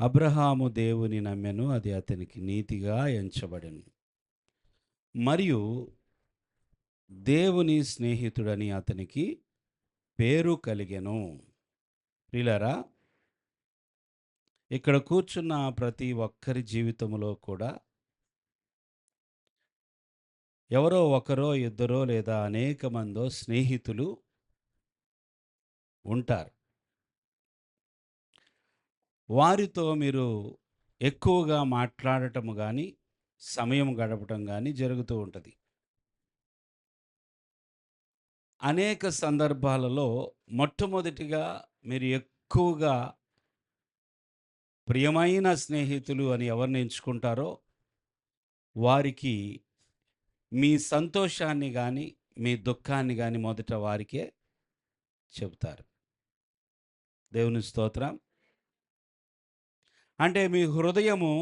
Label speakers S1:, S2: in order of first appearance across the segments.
S1: అబ్రహాము దేవుని నమ్మెను, అది అతనికి నీతిగా ఎంచబడెను. మరియు దేవుని స్నేహితుడని అతనికి పేరు కలిగెను. ప్రియులారా, ఇక్కడ కూర్చున్న ప్రతి ఒక్కరి జీవితంలో కూడా ఎవరో ఒకరో, ఇద్దరో లేదా అనేక మందో స్నేహితులు ఉంటారు. వారితో మీరు ఎక్కువగా మాట్లాడటం గానీ, సమయం గడపటం గానీ జరుగుతూ ఉంటది. అనేక సందర్భాలలో మొట్టమొదటిగా మీరు ఎక్కువగా ప్రియమైన స్నేహితులు అని ఎవరిని ఎంచుకుంటారో, వారికి మీ సంతోషాన్ని గానీ, మీ దుఃఖాన్ని గానీ మొదట వారికే చెబుతారు. దేవుని స్తోత్రం. అంటే మీ హృదయము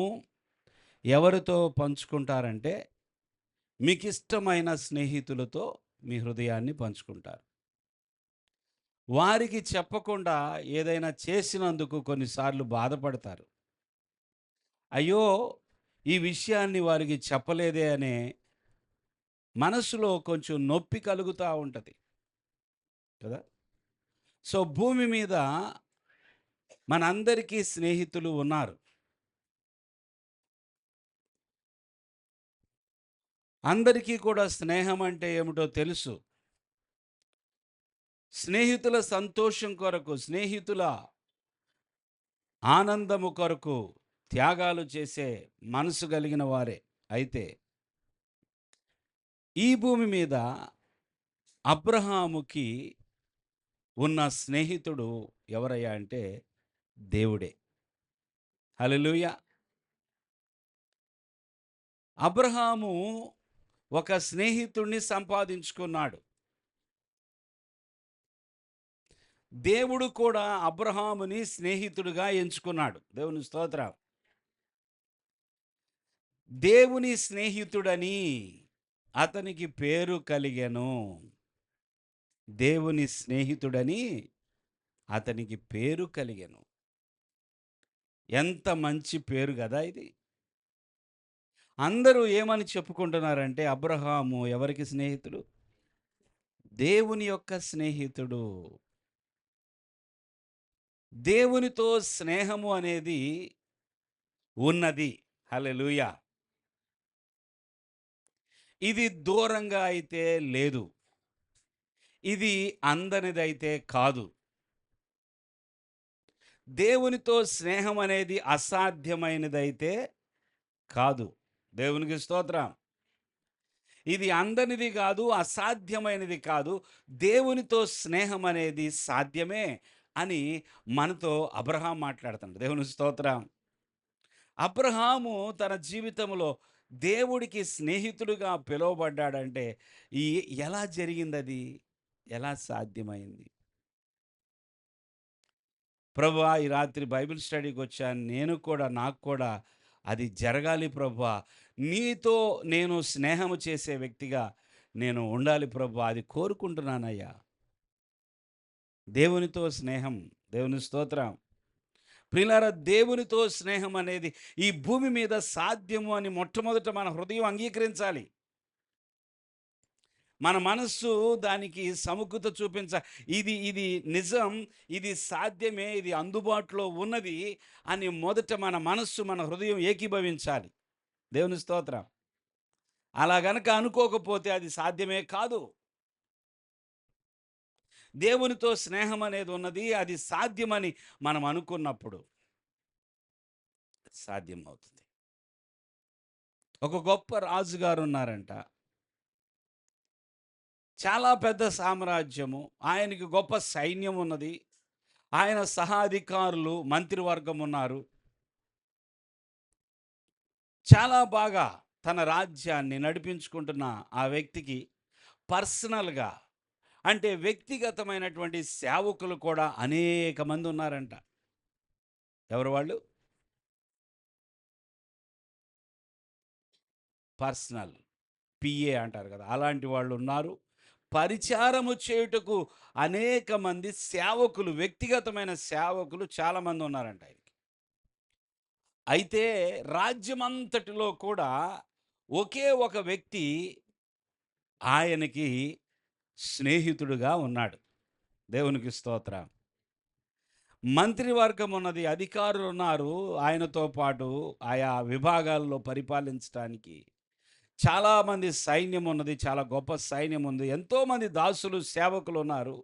S1: ఎవరితో పంచుకుంటారంటే, మీకిష్టమైన స్నేహితులతో మీ హృదయాన్ని పంచుకుంటారు. వారికి చెప్పకుండా ఏదైనా చేసినందుకు కొన్నిసార్లు బాధపడతారు. అయ్యో! ఈ విషయాన్ని వారికి చెప్పలేదే అనే మనసులో కొంచెం నొప్పి కలుగుతా ఉంటది కదా! సో, భూమి మీద మనందరికీ స్నేహితులు ఉన్నారు. అందరికీ కూడా స్నేహం అంటే ఏమిటో తెలుసు. స్నేహితుల సంతోషం కొరకు, స్నేహితుల ఆనందము కొరకు త్యాగాలు చేసే మనసు కలిగిన వారే. అయితే ఈ భూమి మీద అబ్రహాముకి ఉన్న స్నేహితుడు ఎవరయ్యా అంటే దేవుడే. హల్లెలూయా! అబ్రహాము ఒక స్నేహితుడిని సంపాదించుకున్నాడు. దేవుడు కూడా అబ్రహాముని స్నేహితుడిగా ఎంచుకున్నాడు. దేవుని స్తోత్రం. దేవుని స్నేహితుడని అతనికి పేరు కలిగెను. దేవుని స్నేహితుడని అతనికి పేరు కలిగెను. ఎంత మంచి పేరు గదా ఇది! అందరూ ఏమని చెప్పుకుంటున్నారంటే అబ్రహాము ఎవరికి స్నేహితుడు? దేవుని యొక్క స్నేహితుడు. దేవునితో స్నేహము అనేది ఉన్నది. హల్లెలూయా! ఇది దూరంగా అయితే లేదు. ఇది అందనిదైతే కాదు. దేవునితో స్నేహం అనేది అసాధ్యమైనదైతే కాదు. దేవునికి స్తోత్రం. ఇది అందనిది కాదు, అసాధ్యమైనది కాదు. దేవునితో స్నేహం అనేది సాధ్యమే అని మనతో అబ్రహాం మాట్లాడుతున్నాడు. దేవునికి స్తోత్రం. అబ్రహాము తన జీవితంలో దేవుడికి స్నేహితుడిగా పిలువబడ్డాడంటే ఈ ఎలా జరిగిందది? ఎలా సాధ్యమైంది? ప్రభువా! ఈ రాత్రి బైబిల్ స్టడీకొచ్చాను. నేను కూడా నాకు కూడా అది జరగాలి ప్రభువా! నీతో నేను స్నేహము చేసే వ్యక్తిగా నేను ఉండాలి ప్రభువా! అది కోరుకుంటున్నానయ్యా. దేవునితో స్నేహం. దేవుని స్తోత్రం. ప్రియులారా, దేవునితో స్నేహం అనేది ఈ భూమి మీద సాధ్యము అని మొట్టమొదట మన హృదయం అంగీకరించాలి. మన మనస్సు దానికి సముఖత ఇది ఇది నిజం, ఇది సాధ్యమే, ఇది అందుబాటులో ఉన్నది అని మొదట మన మనస్సు, మన హృదయం ఏకీభవించాలి. దేవుని స్తోత్రం. అలా గనక అనుకోకపోతే అది సాధ్యమే కాదు. దేవునితో స్నేహం అనేది ఉన్నది. అది సాధ్యమని మనం అనుకున్నప్పుడు సాధ్యమవుతుంది. ఒక గొప్ప రాజుగారు ఉన్నారంట. చాలా పెద్ద సామ్రాజ్యము. ఆయనకి గొప్ప సైన్యం ఉన్నది. ఆయన సహాధికారులు, మంత్రివర్గం ఉన్నారు. చాలా బాగా తన రాజ్యాన్ని నడిపించుకుంటున్న ఆ వ్యక్తికి పర్సనల్‌గా అంటే వ్యక్తిగతమైనటువంటి సేవకులు కూడా అనేక మంది ఉన్నారంట. ఎవరు వాళ్ళు? పర్సనల్. పిఏ అంటారు కదా! అలాంటి వాళ్ళున్నారు. పరిచారము చేయుటకు అనేక మంది సేవకులు, వ్యక్తిగతమైన సేవకులు చాలామంది ఉన్నారంట ఆయనకి. అయితే రాజ్యమంతటిలో కూడా ఒకే ఒక వ్యక్తి ఆయనకి స్నేహితుడుగా ఉన్నాడు. దేవునికి స్తోత్రం. మంత్రివర్గం ఉన్నది, అధికారులున్నారు ఆయనతో పాటు ఆయా విభాగాల్లో పరిపాలించటానికి. చాలామంది సైన్యం ఉన్నది, చాలా గొప్ప సైన్యం ఉంది. ఎంతోమంది దాసులు, సేవకులున్నారు.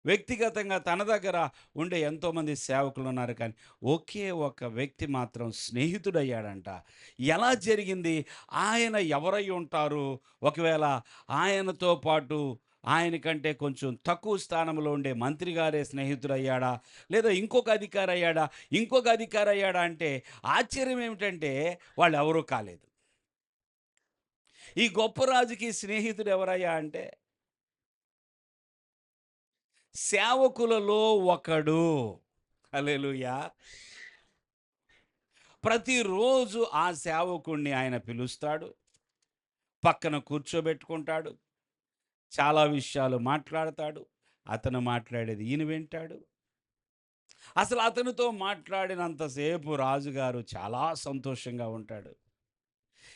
S1: వ్యక్తిగతంగా తన దగ్గర ఉండే ఎంతోమంది సేవకులున్నారు. కానీ ఒకే ఒక వ్యక్తి మాత్రం స్నేహితుడయ్యాడంట. ఎలా జరిగింది? ఆయన ఎవరై ఉంటారు? ఒకవేళ ఆయనతో పాటు ఆయన కంటే కొంచెం తక్కువ స్థానంలో ఉండే మంత్రి గారే స్నేహితుడయ్యాడా? లేదా ఇంకొక అధికారి అయ్యాడా? ఇంకొక అధికారి అయ్యాడా? అంటే ఆశ్చర్యం ఏమిటంటే వాళ్ళెవరూ కాలేదు. ఈ గొప్ప రాజుకి స్నేహితుడు ఎవరయ్యా అంటే సేవకులలో ఒకడు. హల్లెలూయా! ప్రతిరోజు ఆ సేవకుడిని ఆయన పిలుస్తాడు. పక్కన కూర్చోబెట్టుకుంటాడు. చాలా విషయాలు మాట్లాడతాడు. అతను మాట్లాడేది ఈయన వింటాడు. అసలు అతనితో మాట్లాడినంత సేపు రాజుగారు చాలా సంతోషంగా ఉంటాడు.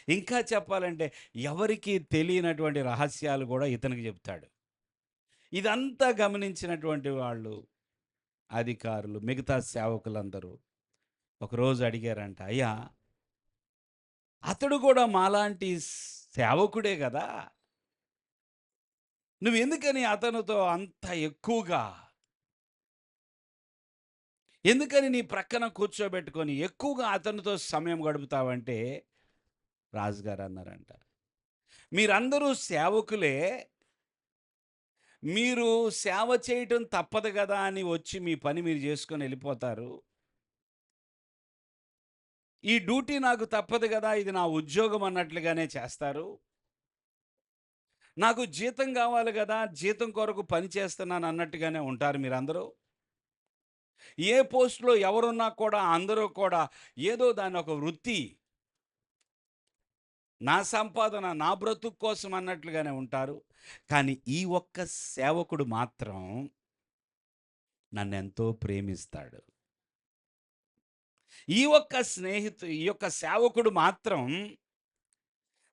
S1: ఇంకా చెప్పాలంటే ఎవరికీ తెలియనటువంటి రహస్యాలు కూడా ఇతనికి చెప్తాడు. ఇదంతా గమనించినటువంటి వాళ్ళు అధికారులు, మిగతా సేవకులందరూ ఒకరోజు అడిగారంట, "అయ్యా! అతడు కూడా మాలాంటి సేవకుడే గదా! నువ్వెందుకని అతనితో అంత ఎక్కువగా, ఎందుకని నీ ప్రక్కన కూర్చోబెట్టుకొని ఎక్కువగా అతనితో సమయం గడుపుతావంటే?" రాజుగారు అన్నారంట, "మీరందరూ సేవకులే. మీరు సేవ చేయటం తప్పదు గదా అని వచ్చి మీ పని మీరు చేసుకొని వెళ్ళిపోతారు. ఈ డ్యూటీ నాకు తప్పదు గదా! ఇది నా ఉద్యోగం అన్నట్లుగానే చేస్తారు. నాకు జీతం కావాలి గదా! జీతం కొరకు పని చేస్తున్నాను అన్నట్టుగానే ఉంటారు మీరందరూ. ఏ పోస్ట్‌లో ఎవరున్నా కూడా అందరూ కూడా ఏదో దాన్ని ఒక వృత్తి, నా సంపాదన, నా బ్రతుకు కోసం అన్నట్లుగానే ఉంటారు. కానీ ఈ ఒక్క సేవకుడు మాత్రం నన్నెంతో ప్రేమిస్తాడు. ఈ యొక్క సేవకుడు మాత్రం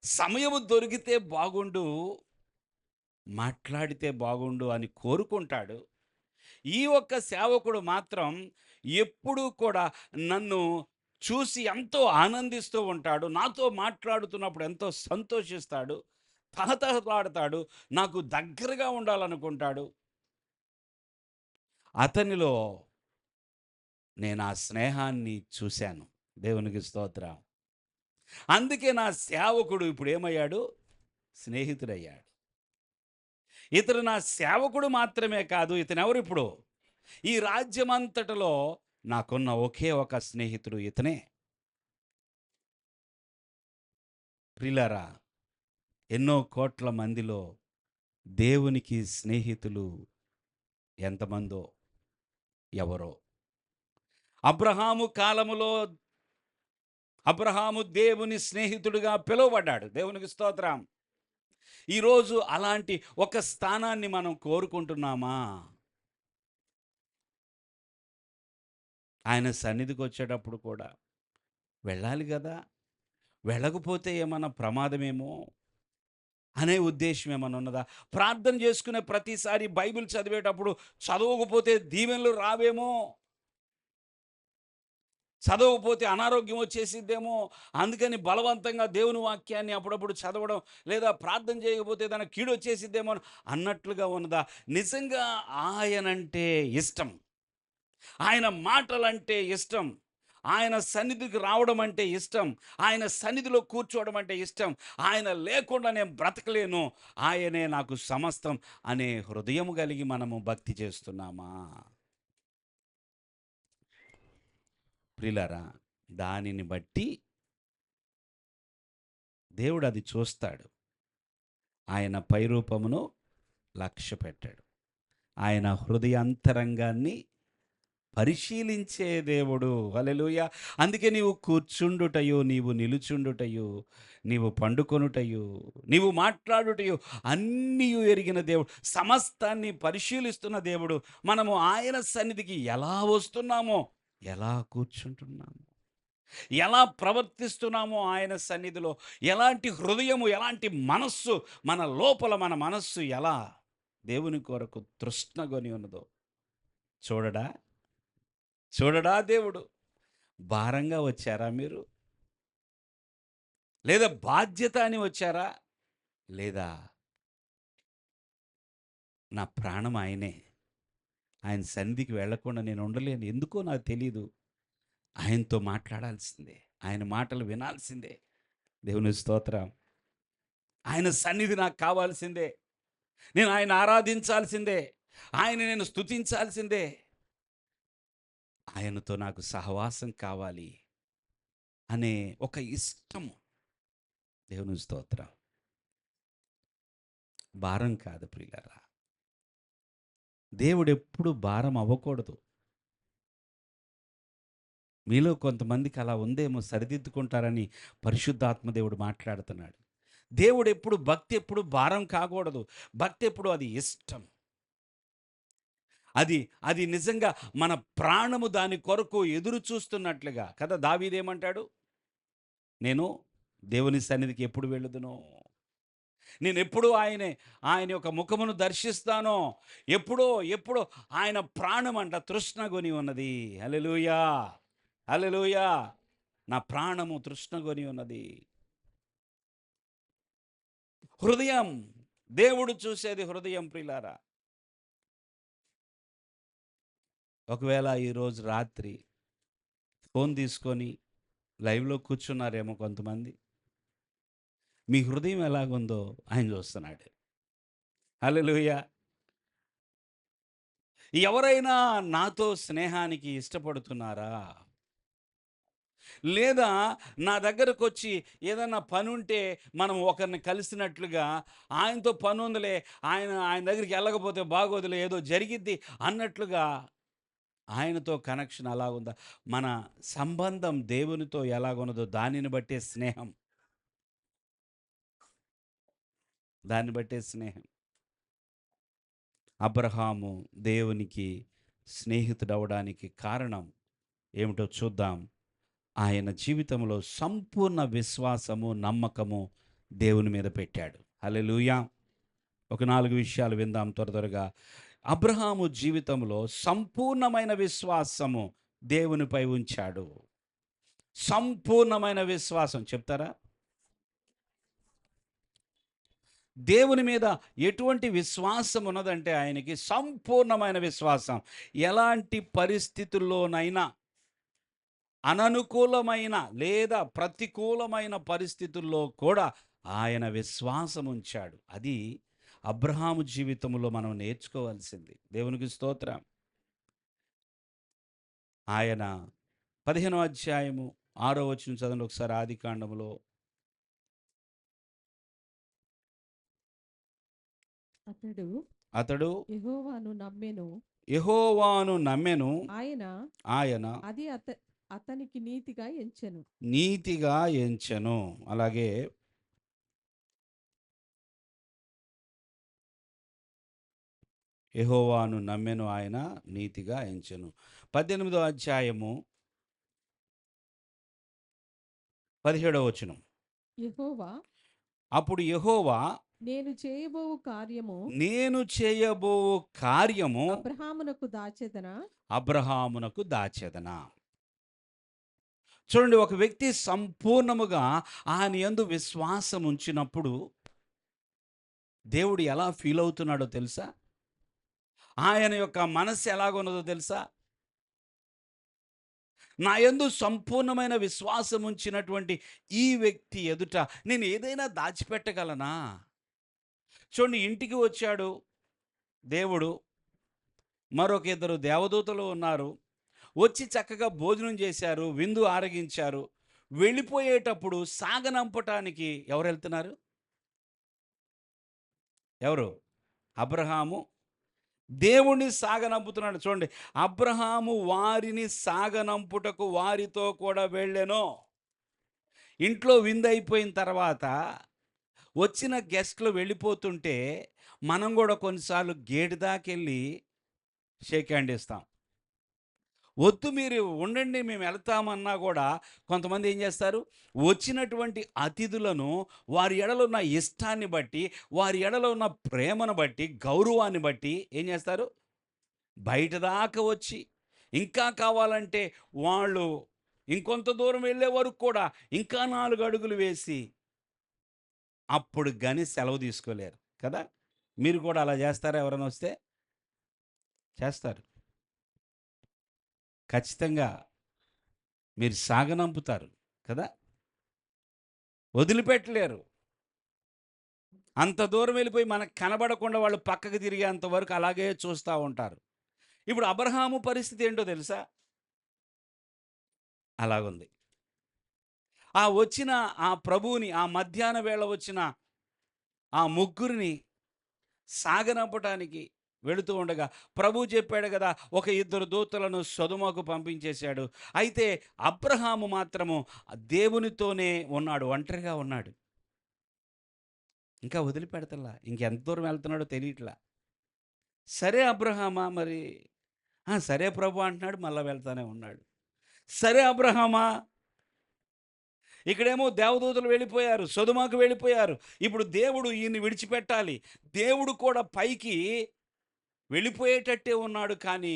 S1: సమయము దొరికితే బాగుండు, మాట్లాడితే బాగుండు అని కోరుకుంటాడు. ఈ ఒక్క సేవకుడు మాత్రం ఎప్పుడూ కూడా నన్ను చూసి ఎంతో ఆనందిస్తూ ఉంటాడు. నాతో మాట్లాడుతున్నప్పుడు ఎంతో సంతోషిస్తాడు. తహతహలాడతాడు. నాకు దగ్గరగా ఉండాలనుకుంటాడు. అతనిలో నేను ఆ స్నేహాన్ని చూశాను. దేవునికి స్తోత్రం. అందుకే నా సేవకుడు ఇప్పుడేమయ్యాడు? స్నేహితుడయ్యాడు. ఇతడు నా సేవకుడు మాత్రమే కాదు. ఇతనెవరిప్పుడు? ఈ రాజ్యమంతటిలో నాకున్న ఒకే ఒక స్నేహితుడు ఇతనే. ప్రియులారా, ఎన్నో కోట్ల మందిలో దేవునికి స్నేహితులు ఎంతమందో, ఎవరో. అబ్రహాము కాలములో అబ్రహాము దేవుని స్నేహితుడిగా పిలువబడ్డాడు. దేవునికి స్తోత్రం. ఈరోజు అలాంటి ఒక స్థానాన్ని మనం కోరుకుంటున్నామా? ఆయన సన్నిధికొచ్చేటప్పుడు కూడా వెళ్ళాలి గదా! వెళ్ళకపోతే ఏమన్నా ప్రమాదమేమో అనే ఉద్దేశ్యం ఏమన్నా ఉన్నదా? ప్రార్థన చేసుకునే ప్రతిసారి బైబిల్ చదివేటప్పుడు చదవకపోతే దీవెనలు రావేమో, చదవకపోతే అనారోగ్యం వచ్చేసిద్దేమో, అందుకని బలవంతంగా దేవుని వాక్యాన్ని అప్పుడప్పుడు చదవడం, లేదా ప్రార్థన చేయకపోతే ఏదైనా కీడొచ్చేసిద్దేమో అన్నట్లుగా ఉన్నదా? నిజంగా ఆయనంటే ఇష్టం. ఆయన మాటలంటే ఇష్టం. ఆయన సన్నిధికి రావడం అంటే ఇష్టం. ఆయన సన్నిధిలో కూర్చోవడం అంటే ఇష్టం. ఆయన లేకుండా నేను బ్రతకలేను. ఆయనే నాకు సమస్తం అనే హృదయం కలిగి మనము భక్తి చేస్తున్నామా? ప్రియులారా, దానిని బట్టి దేవుడు అది చూస్తాడు. ఆయన పైరూపమును లక్ష్యపెట్టాడు. ఆయన హృదయాంతరంగాన్ని పరిశీలించే దేవుడు. హల్లెలూయా! అందుకే నీవు కూర్చుండుటయు, నీవు నిలుచుండుటయు, నీవు పండుకొనుటయు, నీవు మాట్లాడుటయు అన్నీయు ఎరిగిన దేవుడు. సమస్తాన్ని పరిశీలిస్తున్న దేవుడు. మనము ఆయన సన్నిధికి ఎలా వస్తున్నామో, ఎలా కూర్చుంటున్నామో. ఎలా ప్రవర్తిస్తున్నామో ఆయన సన్నిధిలో, ఎలాంటి హృదయము, ఎలాంటి మనస్సు, మన లోపల మన మనస్సు ఎలా దేవుని కొరకు తృష్ణగొని ఉన్నదో చూడడా? చూడడా దేవుడు? భారంగా వచ్చారా మీరు? లేదా బాధ్యత అని వచ్చారా? లేదా నా ప్రాణం ఆయనే. ఆయన సన్నిధికి వెళ్ళకుండా నేను ఉండలేను. ఎందుకో నాకు తెలీదు. ఆయనతో మాట్లాడాల్సిందే. ఆయన మాటలు వినాల్సిందే. దేవుని స్తోత్రం. ఆయన సన్నిధి నాకు కావాల్సిందే. నేను ఆయన ఆరాధించాల్సిందే. ఆయన నేను స్తుతించాల్సిందే. ఆయనతో నాకు సహవాసం కావాలి అనే ఒక ఇష్టము. దేవుని స్తోత్రం. భారం కాదు ప్రియులారా. దేవుడెప్పుడు భారం అవ్వకూడదు. మీలో కొంతమందికి అలా ఉందేమో, సరిదిద్దుకుంటారని పరిశుద్ధాత్మ దేవుడు మాట్లాడుతున్నాడు. దేవుడెప్పుడు, భక్తి ఎప్పుడు భారం కాకూడదు. భక్తి ఎప్పుడు అది ఇష్టం. అది అది నిజంగా మన ప్రాణము దాని కొరకు ఎదురు చూస్తున్నట్లుగా కదా. దావీదేమంటాడు? నేను దేవుని సన్నిధికి ఎప్పుడు వెళ్ళుదునో, నేను ఎప్పుడు ఆయన యొక్క ముఖమును దర్శిస్తానో, ఎప్పుడో ఎప్పుడో ఆయన ప్రాణం అంట తృష్ణగొని ఉన్నది. హల్లెలూయా, హల్లెలూయా. నా ప్రాణము తృష్ణగొని ఉన్నది. హృదయం, దేవుడు చూసేది హృదయం ప్రియులారా. ఒకవేళ ఈరోజు రాత్రి ఫోన్ తీసుకొని లైవ్లో కూర్చున్నారేమో కొంతమంది. మీ హృదయం ఎలాగుందో ఆయన చూస్తున్నాడు. హల్లెలూయా. ఎవరైనా నాతో స్నేహానికి ఇష్టపడుతున్నారా? లేదా నా దగ్గరకొచ్చి ఏదన్నా పనుంటే మనం ఒకరిని కలిసినట్లుగా, ఆయనతో పనుందిలే, ఆయన దగ్గరికి వెళ్ళకపోతే బాగోదులే, ఏదో జరిగిద్ది అన్నట్లుగా ఆయనతో కనెక్షన్ అలాగుందా? మన సంబంధం దేవునితో ఎలాగున్నదో దానిని బట్టే స్నేహం. దాన్ని బట్టే స్నేహం. అబ్రహాము దేవునికి స్నేహితుడవడానికి కారణం ఏమిటో చూద్దాం. ఆయన జీవితంలో సంపూర్ణ విశ్వాసము, నమ్మకము దేవుని మీద పెట్టాడు. హల్లెలూయా. ఒక 4 విషయాలు విందాం త్వరగా. అబ్రహాము జీవితంలో సంపూర్ణమైన విశ్వాసము దేవునిపై ఉంచాడు. సంపూర్ణమైన విశ్వాసం చెప్తారా? దేవుని మీద ఎటువంటి విశ్వాసం ఉన్నదంటే ఆయనకి సంపూర్ణమైన విశ్వాసం. ఎలాంటి పరిస్థితుల్లోనైనా, అననుకూలమైన లేదా ప్రతికూలమైన పరిస్థితుల్లో కూడా ఆయన విశ్వాసం ఉంచాడు. అది అబ్రహాము జీవితంలో మనం నేర్చుకోవాల్సింది. దేవునికి స్తోత్రం. ఆయన 15వ అధ్యాయము 6వ వచనం చదవండి ఒకసారి. ఆదికాండములో
S2: అతడు
S1: అతడు
S2: యెహోవాను నమ్మెను.
S1: యెహోవాను నమ్మెను.
S2: ఆయన
S1: ఆయన
S2: అది అతనికి నీతిగా ఎంచెను.
S1: నీతిగా ఎంచెను. అలాగే యెహోవాను నమ్మెను, ఆయన నీతిగా ఎంచెను. 18వ అధ్యాయము 17వ వచనం.
S2: యెహోవా
S1: అప్పుడు యెహోవా
S2: నేను చేయబోవు కార్యము
S1: నేను చేయబో కార్యము
S2: అబ్రహామునకు దాచెదనా.
S1: అబ్రహామునకు దాచెదనా. చూడండి, ఒక వ్యక్తి సంపూర్ణముగా ఆయన యందు విశ్వాసం ఉంచినప్పుడు దేవుడు ఎలా ఫీల్ అవుతున్నాడో తెలుసా? ఆయన యొక్క మనస్సు ఎలాగున్నదో తెలుసా? నా యందు సంపూర్ణమైన విశ్వాసం ఉంచినటువంటి ఈ వ్యక్తి ఎదుట నేను ఏదైనా దాచిపెట్టగలనా? చూడండి, ఇంటికి వచ్చాడు దేవుడు. మరొక ఇద్దరు దేవదూతలు ఉన్నారు. వచ్చి చక్కగా భోజనం చేశారు, విందు ఆరగించారు. వెళ్ళిపోయేటప్పుడు సాగనంపటానికి ఎవరు వెళ్తున్నారు? ఎవరు? అబ్రహాము దేవుణ్ణి సాగనంపుతున్నాడు. చూడండి, అబ్రహాము వారిని సాగనంపుటకు వారితో కూడా వెళ్ళెను. ఇంట్లో విందు అయిపోయిన తర్వాత వచ్చిన గెస్ట్లు వెళ్ళిపోతుంటే మనం కూడా కొన్నిసార్లు గేటు దాకెళ్ళి షేక్ హ్యాండ్ ఇస్తాం. వద్దు మీరు ఉండండి మేము వెళ్తామన్నా కూడా కొంతమంది ఏం చేస్తారు, వచ్చినటువంటి అతిథులను వారి ఎడల ఉన్న ఇష్టాన్ని బట్టి, వారి ఎడల ఉన్న ప్రేమను బట్టి, గౌరవాన్ని బట్టి ఏం చేస్తారు, బయట దాకా వచ్చి ఇంకా కావాలంటే వాళ్ళు ఇంకొంత దూరం వెళ్ళే వరకు కూడా ఇంకా 4 అడుగులు వేసి అప్పుడు గాని సెలవు తీసుకోలేరు కదా. మీరు కూడా అలా చేస్తారా? ఎవరైనా వస్తే చేస్తారు ఖచ్చితంగా. మీరు సాగనంపుతారు కదా, వదిలిపెట్టలేరు. అంత దూరం వెళ్ళిపోయి మనకు కనబడకుండా వాళ్ళు పక్కకు తిరిగేంత వరకు అలాగే చూస్తూ ఉంటారు. ఇప్పుడు అబ్రహాము పరిస్థితి ఏంటో తెలుసా? అలాగుంది. ఆ వచ్చిన ఆ ప్రభువుని, ఆ మధ్యాహ్న వేళ వచ్చిన ఆ ముగ్గురిని సాగనంపటానికి వెళుతూ ఉండగా ప్రభువు చెప్పాడు కదా, ఒక 2 దూతలను సొదొమకు పంపించేశాడు. అయితే అబ్రహాము మాత్రము దేవునితోనే ఉన్నాడు, ఒంటరిగా ఉన్నాడు. ఇంకా వదిలిపెడతల్లా, ఇంకెంత దూరం వెళ్తున్నాడో తెలియట్లా. సరే అబ్రహామా మరి, సరే ప్రభు అంటున్నాడు, మళ్ళా వెళ్తానే ఉన్నాడు. సరే అబ్రహామా, ఇక్కడేమో దేవదూతలు వెళ్ళిపోయారు, సొదొమకు వెళ్ళిపోయారు. ఇప్పుడు దేవుడు ఈయన్ని విడిచిపెట్టాలి. దేవుడు కూడా పైకి వెళ్ళిపోయేటట్టే ఉన్నాడు, కానీ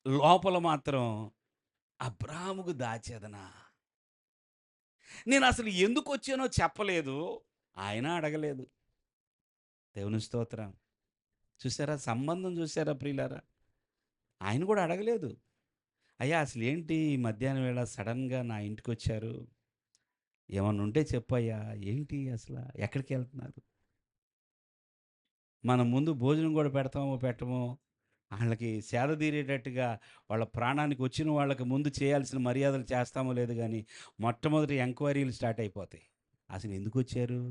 S1: లోపల మాత్రం అబ్రాహాముకు దాచేదనా? నేను అసలు ఎందుకు వచ్చానో చెప్పలేదు, ఆయన అడగలేదు. దేవుని స్తోత్రం. చూసారా సంబంధం, చూసారా ప్రియులారా? ఆయన కూడా అడగలేదు. అయ్యా అసలు ఏంటి ఈ మధ్యాహ్నం వేళ సడన్గా నా ఇంటికి వచ్చారు, ఏమన్నా ఉంటే చెప్పయ్యా, ఏంటి అసలు ఎక్కడికి వెళ్తున్నారు? మనం ముందు భోజనం కూడా పెడతామో పెట్టమో, వాళ్ళకి సేద తీరేటట్టుగా వాళ్ళ ప్రాణానికి వచ్చిన వాళ్ళకి ముందు చేయాల్సిన మర్యాదలు చేస్తామో లేదు, కానీ మొట్టమొదటి ఎంక్వైరీలు స్టార్ట్ అయిపోతాయి. అసలు ఎందుకు వచ్చారు,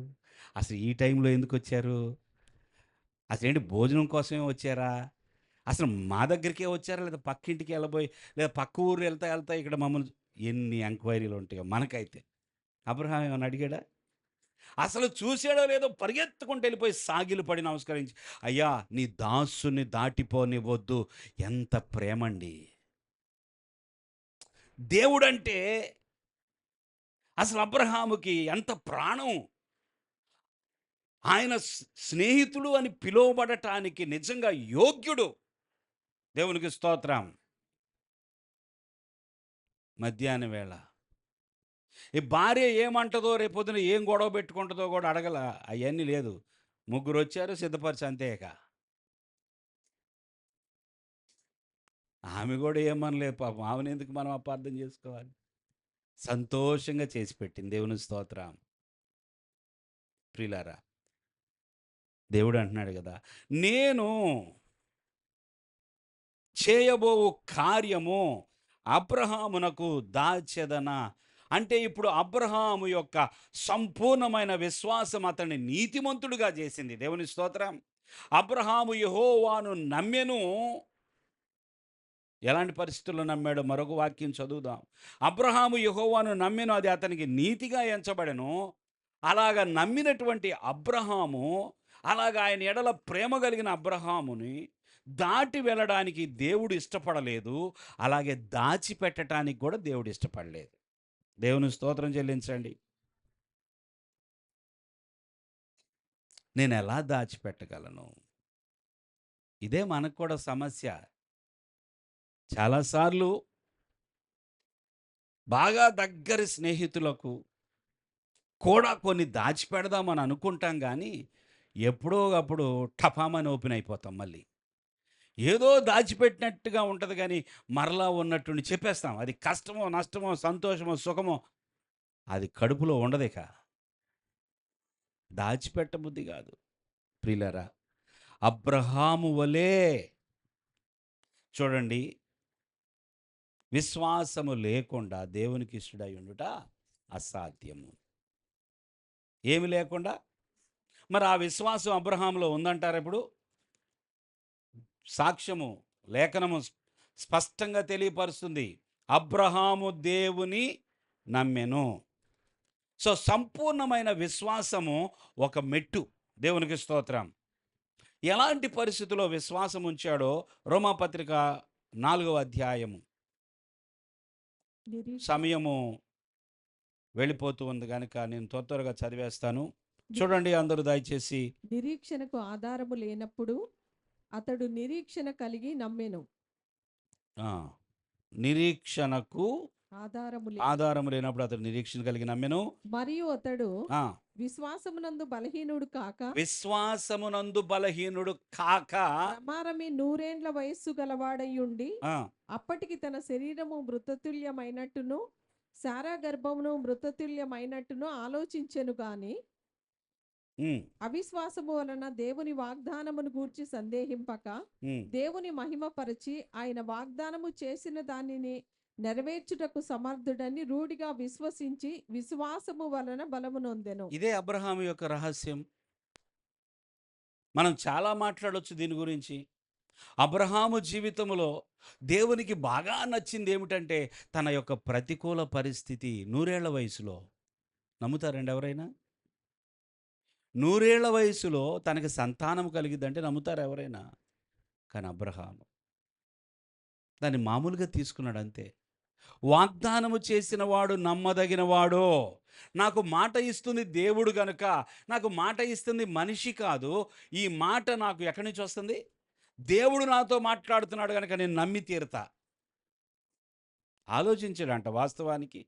S1: అసలు ఈ టైంలో ఎందుకు వచ్చారు, అసలు ఏంటి భోజనం కోసమే వచ్చారా, అసలు మా దగ్గరికే వచ్చారా, లేదా పక్కింటికి వెళ్ళబోయి, లేదా పక్క ఊరు వెళ్తా వెళ్తా ఇక్కడ మమ్మల్ని, ఎన్ని ఎంక్వైరీలు ఉంటాయో మనకైతే. అబ్రహాం ఏమన్నా అడిగాడా? అసలు చూసాడో లేదో పరిగెత్తుకుంటూ వెళ్ళిపోయి సాగిలు పడి నమస్కరించి, అయ్యా నీ దాసుని దాటిపోనివ్వద్దు. ఎంత ప్రేమండి దేవుడంటే! అసలు అబ్రహాముకి ఎంత ప్రాణం! ఆయన స్నేహితుడు అని పిలువబడటానికి నిజంగా యోగ్యుడు. దేవునికి స్తోత్రం. మధ్యాహ్నం వేళ ఈ భార్య ఏమంటదో, రేపొద్దున ఏం గొడవ పెట్టుకుంటుందో కూడా అడగల. అవన్నీ లేదు. ముగ్గురు వచ్చారు, సిద్ధపరిచి అంతే ఇక. ఆమె కూడా ఏమనలేదు పాపం. ఆమెను ఎందుకు మనం అపార్థం చేసుకోవాలి? సంతోషంగా చేసి పెట్టింది. దేవుని స్తోత్రం. ప్రియులారా, దేవుడు అంటున్నాడు కదా, నేను చేయబోవు కార్యము అబ్రహామునకు దాచెదనా. అంటే ఇప్పుడు అబ్రహాము యొక్క సంపూర్ణమైన విశ్వాసం అతన్ని నీతిమంతుడుగా చేసింది. దేవుని స్తోత్రం. అబ్రహాము యెహోవాను నమ్మెను. ఎలాంటి పరిస్థితుల్లో నమ్మాడో మరొక వాక్యం చదువుదాం. అబ్రహాము యెహోవాను నమ్మెను, అది అతనికి నీతిగా ఎంచబడెను. అలాగా నమ్మినటువంటి అబ్రహాము, అలాగా ఆయన ఎడల ప్రేమ కలిగిన అబ్రహాముని దాటి వెళ్ళడానికి దేవుడు ఇష్టపడలేదు. అలాగే దాచిపెట్టడానికి కూడా దేవుడు ఇష్టపడలేదు. దేవుని స్తోత్రం చెల్లించండి. నేను ఎలా దాచిపెట్టగలను? ఇదే మనకు కూడా సమస్య. చాలాసార్లు బాగా దగ్గరి స్నేహితులకు కూడా కొన్ని దాచిపెడదామని అనుకుంటాం, కానీ ఎప్పుడో అప్పుడు టపామని ఓపెన్ అయిపోతాం మళ్ళీ. ఏదో దాచిపెట్టినట్టుగా ఉంటుంది, కానీ మరలా ఉన్నట్టుండి చెప్పేస్తాం. అది కష్టమో, నష్టమో, సంతోషమో, సుఖమో, అది కడుపులో ఉండదిక. దాచిపెట్టబుద్ధి కాదు. ప్రియులారా, అబ్రహాము వలే చూడండి, విశ్వాసము లేకుండా దేవునికి ఇష్టడై ఉండుట అసాధ్యము. ఏమి లేకుండా? మరి ఆ విశ్వాసం అబ్రహాములో ఉందంటారు. ఇప్పుడు సాక్ష్యము, లేఖనము స్పష్టంగా తెలియపరుస్తుంది. అబ్రహాము దేవుని నమ్మెను. సో సంపూర్ణమైన విశ్వాసము ఒక మెట్టు. దేవునికి స్తోత్రం. ఎలాంటి పరిస్థితుల్లో విశ్వాసం ఉంచాడో రోమాపత్రిక 4వ అధ్యాయము
S2: నిరీక్ష
S1: సమయము వెళ్ళిపోతూ ఉంది కనుక నేను త్వరగా చదివేస్తాను.
S2: ని-
S1: చూడండి అందరూ దయచేసి.
S2: నిరీక్షణకు ఆధారము లేనప్పుడు అతడు నిరీక్షణ కలిగి నమ్మెను.
S1: ఆ, నిరీక్షణకు
S2: ఆధారము లే
S1: ఆధారం లేనప్పుడు అతడు నిరీక్షణ కలిగి నమ్మెను.
S2: మరియు అతడు
S1: ఆ,
S2: విశ్వాసమునందు బలహీనుడు కాక
S1: విశ్వాసమునందు బలహీనుడు కాక.
S2: ప్రమారమే 100 వయస్సు గలవాడయ్యుండి
S1: ఆ,
S2: అప్పటికి తన శరీరము మృతతుల్యమైనట్టును సారా గర్భమును మృతతుల్యమైనట్టును ఆలోచించెను గాని
S1: ఉమ్,
S2: అవిశ్వాసము వలన దేవుని వాగ్దానమును గూర్చి సందేహింపక
S1: ఉమ్.
S2: దేవుని మహిమపరచి ఆయన వాగ్దానము చేసిన దానిని నెరవేర్చుటకు సమర్థుడని రూఢిగా విశ్వసించి విశ్వాసము వలన బలము నొందెను.
S1: ఇదే అబ్రహాము యొక్క రహస్యం. మనం చాలా మాట్లాడొచ్చు దీని గురించి. అబ్రహాము జీవితంలో దేవునికి బాగా నచ్చింది ఏమిటంటే తన యొక్క ప్రతికూల పరిస్థితి. 100 వయసులో, నమ్ముతారండి ఎవరైనా? 100 వయసులో తనకి సంతానం కలిగిద్దంటే నమ్ముతారా ఎవరైనా? కానీ అబ్రహాము దాన్ని మామూలుగా తీసుకున్నాడు అంతే. వాగ్దానము చేసిన వాడు నమ్మదగిన వాడు. నాకు మాట ఇస్తుంది దేవుడు గనుక, నాకు మాట ఇస్తుంది మనిషి కాదు. ఈ మాట నాకు ఎక్కడి నుంచి వస్తుంది? దేవుడు నాతో మాట్లాడుతున్నాడు కనుక నేను నమ్మి తీరుతా. ఆలోచించాడంట వాస్తవానికి.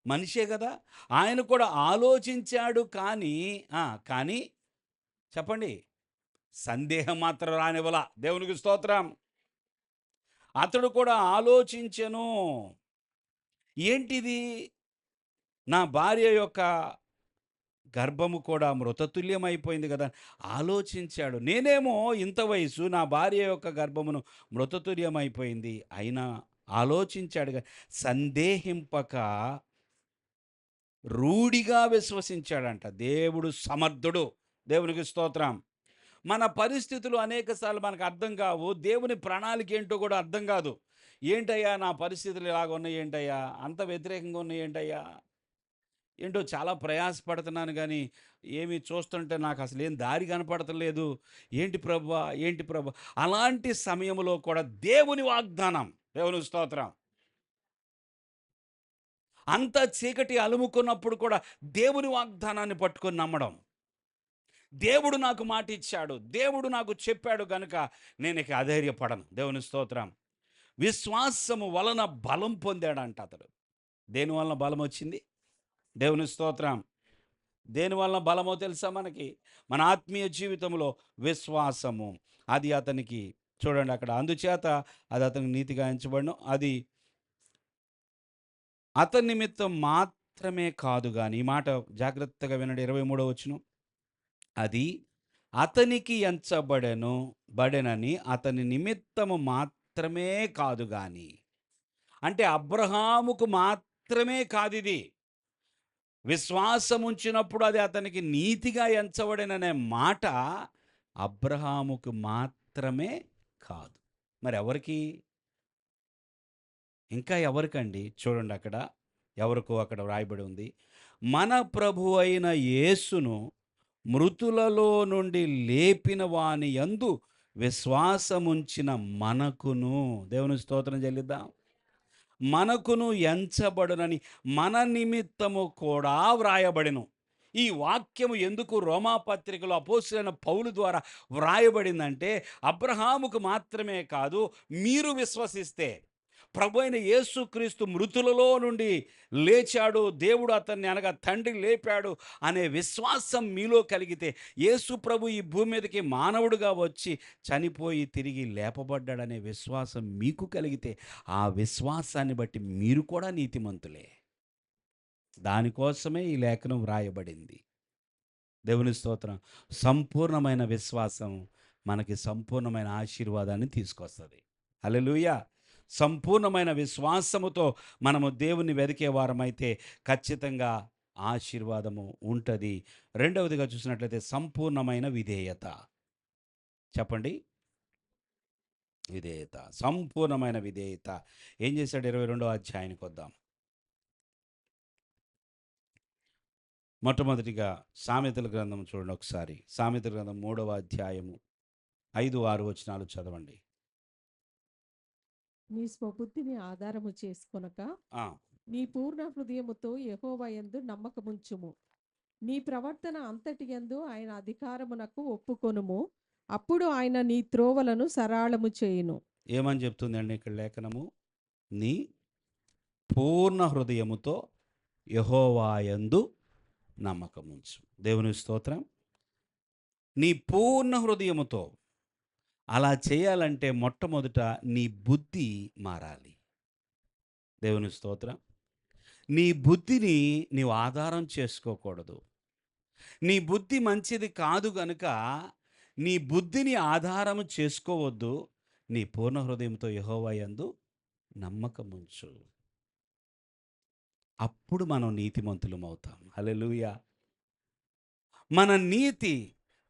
S1: మనిషే కదా. ఆయన కూడా ఆలోచించాడు కానీ కానీ చెప్పండి, సందేహం మాత్రం రానివ్వలా. దేవునికి స్తోత్రం. అతడు కూడా ఆలోచించెను. ఏంటిది? నా భార్య యొక్క గర్భము కూడా మృతతుల్యమైపోయింది కదా ఆలోచించాడు. నేనేమో ఇంత వయసు, నా భార్య యొక్క గర్భమును మృతతుల్యమైపోయింది. అయినా ఆలోచించాడు కానీ సందేహింపక రూఢిగా విశ్వసించాడంట. దేవుడు సమర్థుడు. దేవునికి స్తోత్రం. మన పరిస్థితులు అనేకసార్లు మనకు అర్థం కావు. దేవుని ప్రణాళిక ఏంటో కూడా అర్థం కాదు. ఏంటయ్యా నా పరిస్థితులు ఇలాగ ఉన్నాయి, ఏంటయ్యా అంత వ్యతిరేకంగా ఉన్నాయి, ఏంటయ్యా ఏంటో చాలా ప్రయాసపడుతున్నాను కానీ ఏమి చూస్తుంటే నాకు అసలు ఏం దారి కనపడతలేదు. ఏంటి ప్రభువా, ఏంటి ప్రభు? అలాంటి సమయంలో కూడా దేవుని వాగ్దానం. దేవుని స్తోత్రం. అంత చీకటి అలుముకున్నప్పుడు కూడా దేవుని వాగ్దానాన్ని పట్టుకొని నమ్మడం. దేవుడు నాకు మాట ఇచ్చాడు, దేవుడు నాకు చెప్పాడు గనుక నేను ఇక అధైర్యపడను. దేవుని స్తోత్రం. విశ్వాసము వలన బలం పొందాడంట అతడు. దేని వలన బలం వచ్చింది? దేవుని స్తోత్రం. దేని వలన బలమో తెలుసా మనకి? మన ఆత్మీయ జీవితంలో విశ్వాసము. అది అతనికి చూడండి అక్కడ, అందుచేత అది అతనికి నీతిగా ఎంచబడను. అది అతని నిమిత్తం మాత్రమే కాదు కానీ, ఈ మాట జాగ్రత్తగా వినండి. 23వ వచనం. అది అతనికి ఎంచబడెను బడెనని అతని నిమిత్తము మాత్రమే కాదు గాని. అంటే అబ్రహాముకు మాత్రమే కాదు ఇది. విశ్వాసం ఉంచినప్పుడు అది అతనికి నీతిగా ఎంచబడెననే మాట అబ్రహాముకు మాత్రమే కాదు. మరి ఎవరికి? ఇంకా ఎవరికండి? చూడండి అక్కడ ఎవరికో అక్కడ వ్రాయబడి ఉంది. మన ప్రభు అయిన యేసును మృతులలో నుండి లేపిన వాని యందు విశ్వాసముంచిన మనకును. దేవుని స్తోత్రం చెల్లిద్దాం. మనకును ఎంచబడునని మన నిమిత్తము కూడా వ్రాయబడిను. ఈ వాక్యము ఎందుకు రోమాపత్రికలో అపోస్తలుడైన పౌలు ద్వారా వ్రాయబడిందంటే అబ్రహాముకు మాత్రమే కాదు, మీరు విశ్వసిస్తే ప్రభు అయిన యేసుక్రీస్తు మృతులలో నుండి లేచాడు, దేవుడు అతన్ని అనగా తండ్రి లేపాడు అనే విశ్వాసం మీలో కలిగితే, యేసు ప్రభు ఈ భూమి మీదకి మానవుడిగా వచ్చి చనిపోయి తిరిగి లేపబడ్డాడనే విశ్వాసం మీకు కలిగితే, ఆ విశ్వాసాన్ని బట్టి మీరు కూడా నీతిమంతులే. దానికోసమే ఈ లేఖనం వ్రాయబడింది. దేవుని స్తోత్రం. సంపూర్ణమైన విశ్వాసం మనకి సంపూర్ణమైన ఆశీర్వాదాన్ని తీసుకొస్తుంది. హల్లెలూయా. సంపూర్ణమైన విశ్వాసముతో మనము దేవుని వెదికే వారమైతే ఖచ్చితంగా ఆశీర్వాదము ఉంటుంది. రెండవదిగా చూసినట్లయితే సంపూర్ణమైన విధేయత. చెప్పండి, విధేయత. సంపూర్ణమైన విధేయత. ఏం చేశాడు? 22వ అధ్యాయానికి వద్దాం. మొట్టమొదటిగా సామెతల గ్రంథం చూడండి ఒకసారి. సామెతల గ్రంథం 3వ అధ్యాయము 5, 6 వచనాలు చదవండి.
S2: నీ స్వబుద్ధిని ఆధారము చేసుకొనక
S1: ఆ,
S2: నీ పూర్ణ హృదయముతో యెహోవా యందు నమ్మకముంచుము. నీ ప్రవర్తన అంతటి యందు ఆయన అధికారమునకు ఒప్పుకొనుము. అప్పుడు ఆయన నీ త్రోవలను సరాళము చేయును.
S1: ఏమని చెప్తుందండి ఇక్కడ లేఖనము? నీ పూర్ణ హృదయముతో యెహోవాయందు నమ్మకముంచు. దేవుని స్తోత్రం. నీ పూర్ణ హృదయముతో అలా చేయాలంటే మొట్టమొదట నీ బుద్ధి మారాలి. దేవుని స్తోత్రం. నీ బుద్ధిని నీవు ఆధారం చేసుకోకూడదు. నీ బుద్ధి మంచిది కాదు గనుక నీ బుద్ధిని ఆధారం చేసుకోవద్దు. నీ పూర్ణ హృదయంతో యెహోవా యందు నమ్మకముంచు. అప్పుడు మనం నీతిమంతులం అవుతాం. హల్లెలూయా. మన నీతి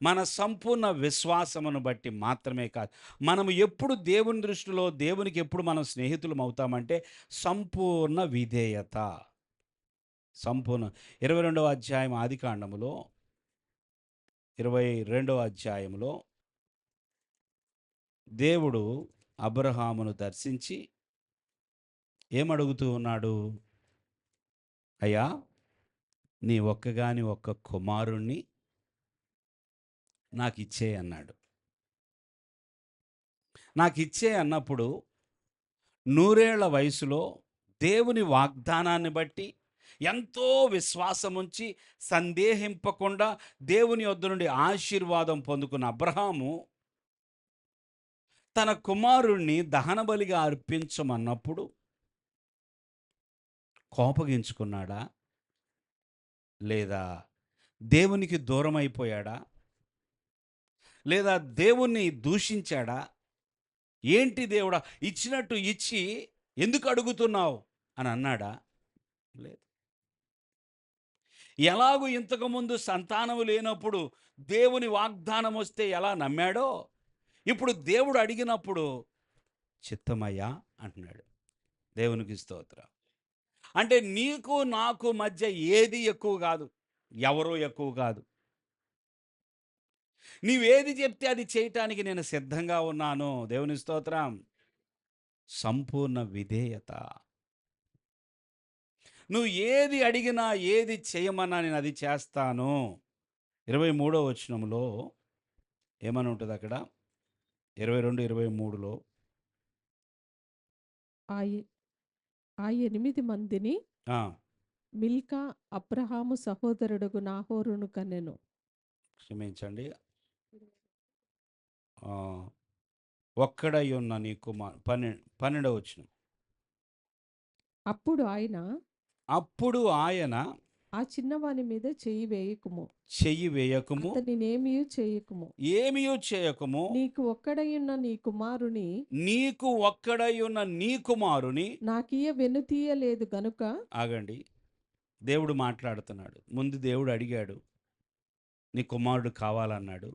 S1: మన సంపూర్ణ విశ్వాసమును బట్టి మాత్రమే కాదు. మనము ఎప్పుడు దేవుని దృష్టిలో దేవునికి ఎప్పుడు మనం స్నేహితులం అవుతామంటే సంపూర్ణ విధేయత. సంపూర్ణ 22వ అధ్యాయం ఆదికాండములో 22వ అధ్యాయంలో దేవుడు అబ్రహామును దర్శించి ఏమడుగుతూ ఉన్నాడు? అయ్యా, నీ ఒక్కగాని ఒక్క కుమారుణ్ణి నాకిచ్చే అన్నాడు. నాకిచ్చే అన్నప్పుడు నూరేళ్ల వయసులో దేవుని వాగ్దానాన్ని బట్టి ఎంతో విశ్వాసముంచి సందేహింపకుండా దేవుని యొద్ద నుండి ఆశీర్వాదం పొందుకున్న అబ్రహాము తన కుమారుణ్ణి దహనబలిగా అర్పించమన్నప్పుడు కోపగించుకున్నాడా? లేదా దేవునికి దూరం అయిపోయాడా? లేదా దేవుణ్ణి దూషించాడా? ఏంటి దేవుడా, ఇచ్చినట్టు ఇచ్చి ఎందుకు అడుగుతున్నావు అని అన్నాడా? లేదు. ఎలాగూ ఇంతకుముందు సంతానము లేనప్పుడు దేవుని వాగ్దానం వస్తే ఎలా నమ్మాడో ఇప్పుడు దేవుడు అడిగినప్పుడు చిత్తమయ్యా అంటున్నాడు. దేవునికి స్తోత్రం. అంటే నీకు నాకు మధ్య ఏది ఎక్కువ కాదు, ఎవరో ఎక్కువ కాదు. నీవేది చెప్తే అది చేయటానికి నేను సిద్ధంగా ఉన్నాను. దేవుని స్తోత్రం. సంపూర్ణ విధేయత. నువ్వు ఏది అడిగినా ఏది చేయమన్నా నేను అది చేస్తాను. 23వ వచనంలో ఏమని ఉంటుంది అక్కడ? 22, 23లో
S2: ఆ ఎ- ఆ 8 మందిని
S1: ఆ,
S2: మిల్కా అబ్రహాము సహోదరుడుగు నాహోరును కనెను.
S1: క్షమించండి. ఆ, ఒక్కడై ఉన్న నీ కుమార్ 12వ వచనం.
S2: అప్పుడు ఆయన
S1: అప్పుడు ఆయన
S2: ఆ చిన్నవాని మీద చెయ్యి వేయకుము,
S1: చెయ్యి వేయకము,
S2: అతనినేమియు చేయకుము.
S1: ఏమీయూ చేయకము,
S2: నీకు ఒక్కడయున్న నీ కుమారుని
S1: నీకు ఒక్కడై ఉన్న నీ కుమారుని.
S2: నాకియ వెనుతీయలేదు గనుక
S1: ఆగండి. దేవుడు మాట్లాడుతున్నాడు. ముందు దేవుడు అడిగాడు, నీ కుమారుడు కావాలన్నాడు.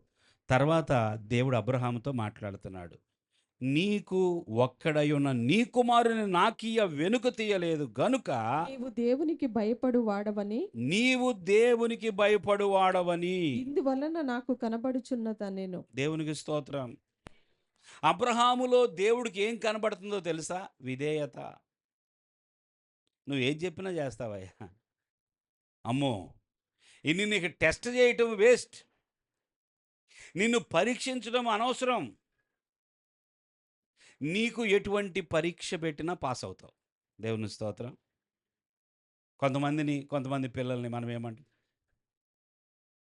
S1: తర్వాత దేవుడు అబ్రహాముతో మాట్లాడుతున్నాడు. నీకు ఒక్కడై ఉన్న నీ కుమారుని నాకియ వెనుక తీయలేదు గనుక
S2: నీవు దేవునికి భయపడు వాడవని
S1: నీవు దేవునికి భయపడువాడవని.
S2: ఇందువలన నాకు కనబడుచున్నదనెను.
S1: దేవునికి స్తోత్రం. అబ్రహాములో దేవుడికి ఏం కనబడుతుందో తెలుసా? విధేయత. నువ్వు ఏం చెప్పినా చేస్తావయ్యా. అమ్మో, ఇన్ని నీకు టెస్ట్ చేయటం వేస్ట్, నిన్ను పరీక్షించడం అనవసరం. నీకు ఎటువంటి పరీక్ష పెట్టినా పాస్ అవుతావు. దేవుని స్తోత్రం. కొంతమంది పిల్లల్ని మనం ఏమంటాం,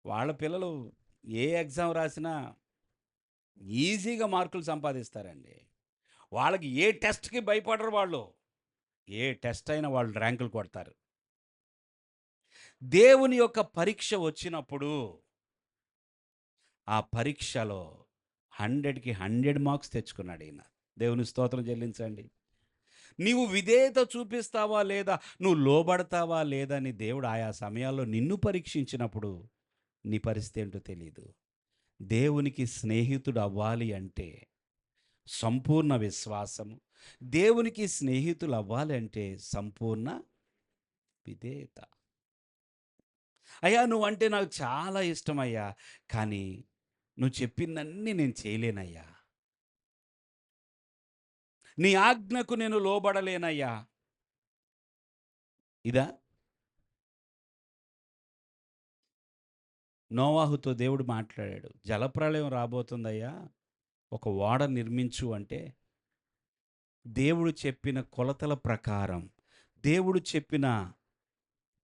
S1: వాళ్ళ పిల్లలు ఏ ఎగ్జామ్ రాసినా ఈజీగా మార్కులు సంపాదిస్తారండి. వాళ్ళకి ఏ టెస్ట్కి భయపడరు వాళ్ళు. ఏ టెస్ట్ అయినా వాళ్ళు ర్యాంకులు కొడతారు. దేవుని యొక్క పరీక్ష వచ్చినప్పుడు ఆ పరీక్షలో 100కి 100 మార్క్స్ తెచ్చుకున్నాడు ఈయన. దేవుని స్తోత్రం చెల్లించండి. నీవు విధేయత చూపిస్తావా లేదా, నువ్వు లోబడతావా లేదా అని దేవుడు ఆయా సమయాల్లో నిన్ను పరీక్షించినప్పుడు నీ పరిస్థితి ఏంటో తెలియదు. దేవునికి స్నేహితుడు అవ్వాలి అంటే సంపూర్ణ విశ్వాసము, దేవునికి స్నేహితులు అవ్వాలి అంటే సంపూర్ణ విధేయత. అయ్యా, నువ్వంటే నాకు చాలా ఇష్టమయ్యా, కానీ నువ్వు చెప్పిందన్నీ నేను చేయలేనయ్యా. నీ ఆజ్ఞకు నేను లోబడలేనయ్యా. ఇదా నోవాహుతో దేవుడు మాట్లాడాడు. జలప్రళయం రాబోతుందయ్యా, ఒక ఓడ నిర్మించు అంటే, దేవుడు చెప్పిన కొలతల ప్రకారం, దేవుడు చెప్పిన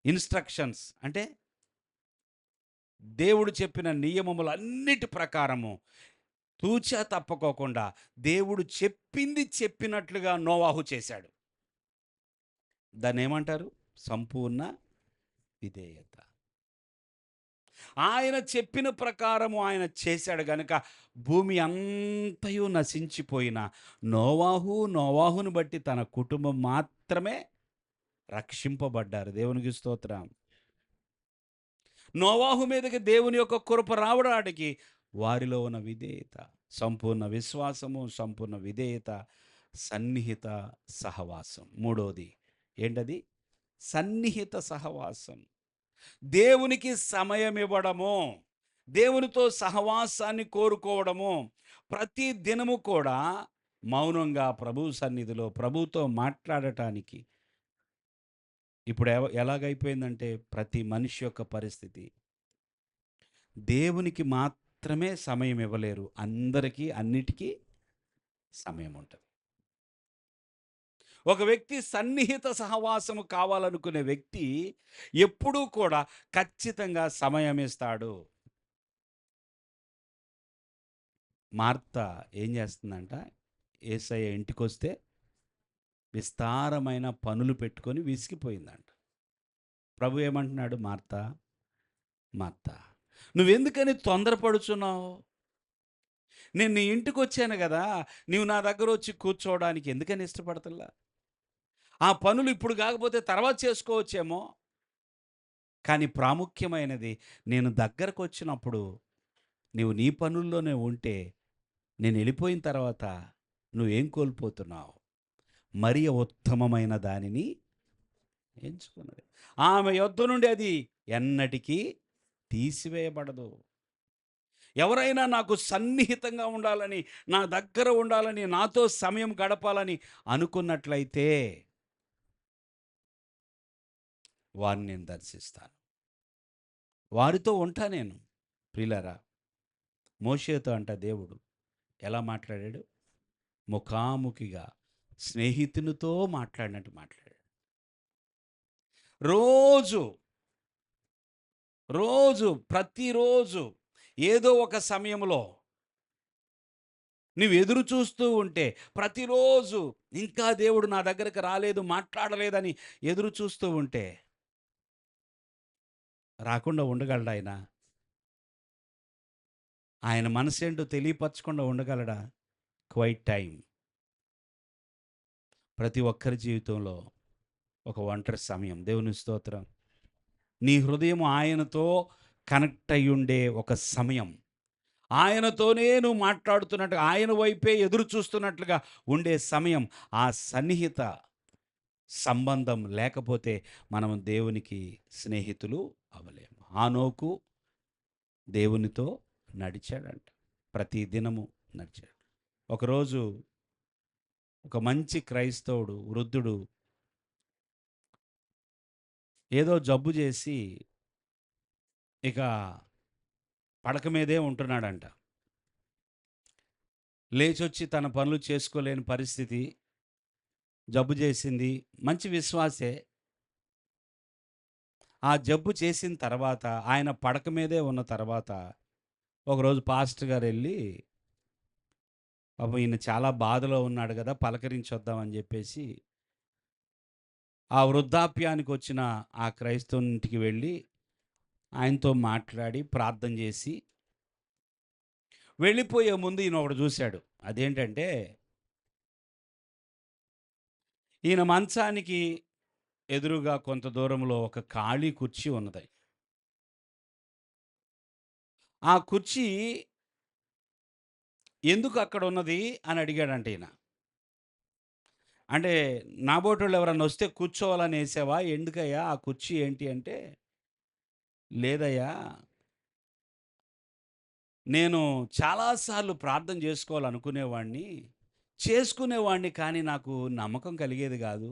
S1: ఇన్‌స్ట్రక్షన్స్ అంటే, దేవుడు చెప్పిన నియమములన్నిటి ప్రకారము తూచా తప్పకోకుండా దేవుడు చెప్పింది చెప్పినట్లుగా నోవాహు చేశాడు. దాన్నేమంటారు? సంపూర్ణ విధేయత. ఆయన చెప్పిన ప్రకారము ఆయన చేశాడు గనుక భూమి అంతయు నశించిపోయిన నోవాహును బట్టి తన కుటుంబం మాత్రమే రక్షింపబడ్డారు. దేవునికి స్తోత్రం. నోవాహు మీదకి దేవుని యొక్క కృప రావడానికి వారిలో ఉన్న విధేయత, సంపూర్ణ విశ్వాసము, సంపూర్ణ విధేయత, సన్నిహిత సహవాసం. మూడోది ఏంటది? సన్నిహిత సహవాసం. దేవునికి సమయం ఇవ్వడము, దేవునితో సహవాసాన్ని కోరుకోవడము, ప్రతి దినము కూడా మౌనంగా ప్రభు సన్నిధిలో ప్రభుతో మాట్లాడటానికి. ఇప్పుడు ఎలాగైపోయిందంటే ప్రతి మనిషి యొక్క పరిస్థితి, దేవునికి మాత్రమే సమయం ఇవ్వలేరు, అందరికీ అన్నిటికీ సమయం ఉంటుంది. ఒక వ్యక్తి సన్నిహిత సహవాసము కావాలనుకునే వ్యక్తి ఎప్పుడూ కూడా ఖచ్చితంగా సమయం ఇస్తాడు. మార్త ఏం చేస్తుందంట, యేసయ్య ఇంటికొస్తే విస్తారమైన పనులు పెట్టుకొని విసిగిపోయిందంట. ప్రభు ఏమంటున్నాడు? మార్త, మార్త, నువ్వెందుకని తొందరపడుచున్నావు? నేను నీ ఇంటికి వచ్చాను కదా, నీవు నా దగ్గర వచ్చి కూర్చోవడానికి ఎందుకని ఇష్టపడతల్లా? ఆ పనులు ఇప్పుడు కాకపోతే తర్వాత చేసుకోవచ్చేమో, కానీ ప్రాముఖ్యమైనది, నేను దగ్గరకు వచ్చినప్పుడు నీవు నీ పనుల్లోనే ఉంటే, నేను వెళ్ళిపోయిన తర్వాత నువ్వేం కోల్పోతున్నావు? మరియ ఉత్తమమైన దానిని ఎంచుకున్నది, ఆమె యొద్ద నుండి అది ఎన్నటికీ తీసివేయబడదు. ఎవరైనా నాకు సన్నిహితంగా ఉండాలని, నా దగ్గర ఉండాలని, నాతో సమయం గడపాలని అనుకున్నట్లయితే వారిని నేను దర్శిస్తాను, వారితో ఉంటా నేను. ప్రియులారా, మోషేతో అంట దేవుడు ఎలా మాట్లాడాడు? ముఖాముఖిగా స్నేహితునితో మాట్లాడినట్టు మాట్లాడాడు. రోజు రోజు ప్రతిరోజు ఏదో ఒక సమయంలో నువ్వు ఎదురు చూస్తూ ఉంటే, ప్రతిరోజు ఇంకా దేవుడు నా దగ్గరకు రాలేదు, మాట్లాడలేదని ఎదురు చూస్తూ ఉంటే రాకుండా ఉండగలడా ఆయన? ఆయన మనసేంటో తెలియపరచకుండా ఉండగలడా? Quiet time. ప్రతి ఒక్కరి జీవితంలో ఒక ఒంటరి సమయం. దేవుని స్తోత్రం. నీ హృదయం ఆయనతో కనెక్ట్ అయి ఉండే ఒక సమయం, ఆయనతోనే నువ్వు మాట్లాడుతున్నట్టుగా, ఆయన వైపే ఎదురు చూస్తున్నట్లుగా ఉండే సమయం, ఆ సన్నిహిత సంబంధం లేకపోతే మనం దేవునికి స్నేహితులు అవ్వలేము. హానోకు దేవునితో నడిచాడంట, ప్రతి దినము నడిచాడు. ఒకరోజు ఒక మంచి క్రైస్తవుడు వృద్ధుడు ఏదో జబ్బు చేసి ఇక పడక మీదే ఉంటున్నాడంట. లేచొచ్చి తన పనులు చేసుకోలేని పరిస్థితి, జబ్బు చేసింది. మంచి విశ్వాసే. ఆ జబ్బు చేసిన తర్వాత, ఆయన పడక మీదే ఉన్న తర్వాత ఒకరోజు పాస్టర్ గారు వెళ్ళి, పాపం ఈయన చాలా బాధలో ఉన్నాడు కదా, పలకరించొద్దామని చెప్పేసి ఆ వృద్ధాప్యానికి వచ్చిన ఆ క్రైస్తవునింటికి వెళ్ళి ఆయనతో మాట్లాడి ప్రార్థన చేసి వెళ్ళిపోయే ముందు ఈయన ఒకటి చూశాడు. అదేంటంటే, ఈయన మంచానికి ఎదురుగా కొంత దూరంలో ఒక ఖాళీ కుర్చీ ఉన్నది. ఆ కుర్చీ ఎందుకు అక్కడ ఉన్నది అని అడిగాడంట ఈయన. అంటే, నాబోటోళ్ళు ఎవరన్నా వస్తే కూర్చోవాలని వేసావా? ఎందుకయ్యా ఆ కుర్చీ ఏంటి అంటే, లేదయ్యా, నేను చాలాసార్లు ప్రార్థన చేసుకోవాలనుకునేవాడిని, చేసుకునేవాడిని, కానీ నాకు నమ్మకం కలిగేది కాదు.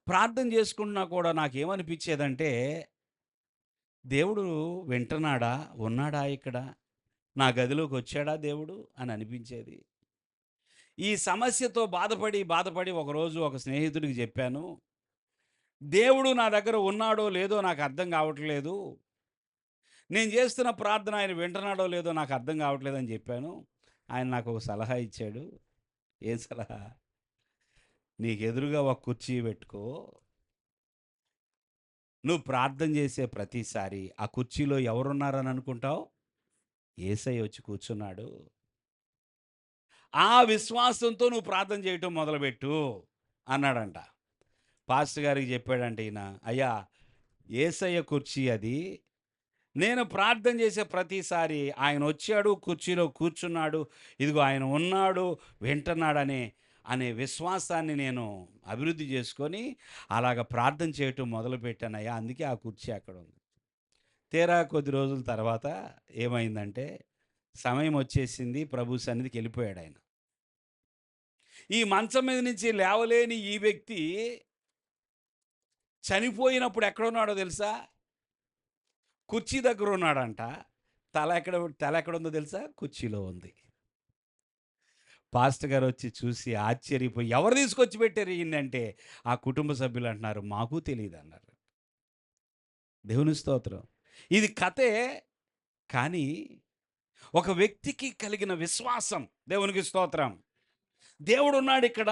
S1: ప్రార్థన చేసుకున్నా కూడా నాకేమనిపించేదంటే, దేవుడు వింటున్నాడా? ఉన్నాడా ఇక్కడ? నా గదిలోకి వచ్చాడా దేవుడు? అని అనిపించేది. ఈ సమస్యతో బాధపడి ఒకరోజు ఒక స్నేహితుడికి చెప్పాను. దేవుడు నా దగ్గర ఉన్నాడో లేదో నాకు అర్థం కావట్లేదు. నేను చేస్తున్న ప్రార్థన ఆయన వింటున్నాడో లేదో నాకు అర్థం కావట్లేదని చెప్పాను. ఆయన నాకు ఒక సలహా ఇచ్చాడు. ఏం సలహా? నీకెదురుగా ఒక కుర్చీ పెట్టుకో. నువ్వు ప్రార్థన చేసే ప్రతిసారి ఆ కుర్చీలో ఎవరున్నారని అనుకుంటావు? యేసయ్య వచ్చి కూర్చున్నాడు. ఆ విశ్వాసంతో నువ్వు ప్రార్థన చేయటం మొదలుపెట్టు అన్నాడంట. పాస్టర్ గారికి చెప్పాడంట ఈయన. అయ్యా, యేసయ్య కుర్చీ అది. నేను ప్రార్థన చేసే ప్రతిసారి ఆయన వచ్చాడు, కుర్చీలో కూర్చున్నాడు, ఇదిగో ఆయన ఉన్నాడు, వింటున్నాడనే విశ్వాసాన్ని నేను అభివృద్ధి చేసుకొని అలాగ ప్రార్థన చేయటం మొదలుపెట్టానయ్యా. అందుకే ఆ కుర్చీ అక్కడ ఉంది. తీరా కొద్ది రోజుల తర్వాత ఏమైందంటే, సమయం వచ్చేసింది, ప్రభు సన్నిధికి వెళ్ళిపోయాడు ఆయన. ఈ మంచం మీద నుంచి లేవలేని ఈ వ్యక్తి చనిపోయినప్పుడు ఎక్కడున్నాడో తెలుసా? కుర్చీ దగ్గర ఉన్నాడంట. తల ఎక్కడుందో తెలుసా? కుర్చీలో ఉంది. పాస్టర్ గారు వచ్చి చూసి ఆశ్చర్యపోయి, ఎవరు తీసుకొచ్చి పెట్టారు ఈయనంటే, ఆ కుటుంబ సభ్యులు అంటున్నారు, మాకు తెలియదు అన్నారు. దేవుని స్తోత్రం. ఇది కథే, కానీ ఒక వ్యక్తికి కలిగిన విశ్వాసం, దేవునికి స్తోత్రం, దేవుడు ఉన్నాడు ఇక్కడ,